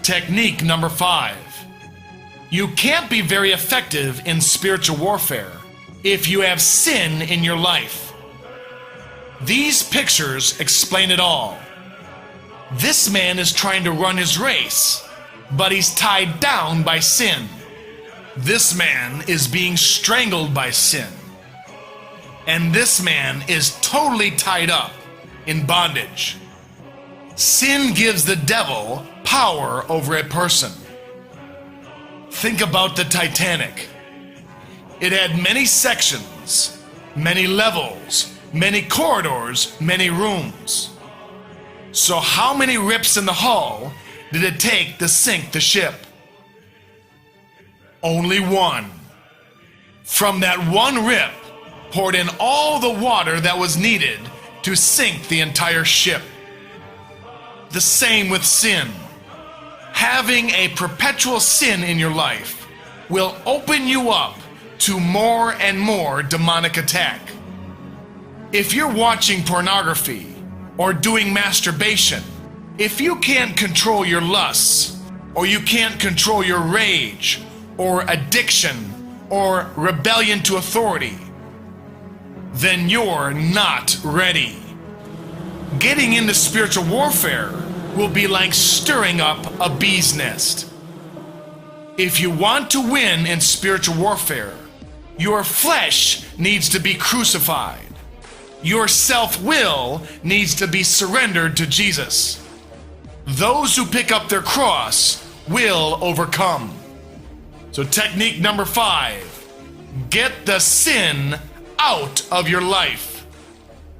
Technique number 5. You can't be very effective in spiritual warfare if you have sin in your life. These pictures explain it all. This man is trying to run his race, but he's tied down by sin. This man is being strangled by sin. And this man is totally tied up in bondage. Sin gives the devil power over a person. Think about the Titanic. It had many sections, many levels, many corridors, many rooms. So how many rips in the hull did it take to sink the ship? Only one. From that one rip poured in all the water that was needed to sink the entire ship. The same with sin. Having a perpetual sin in your life will open you up to more and more demonic attack. If you're watching pornography or doing masturbation, if you can't control your lusts, or you can't control your rage, or addiction, or rebellion to authority, then you're not ready. Getting into spiritual warfare will be like stirring up a bee's nest. If you want to win in spiritual warfare, your flesh needs to be crucified. Your self-will needs to be surrendered to Jesus. Those who pick up their cross will overcome. So technique number 5, get the sin out of your life.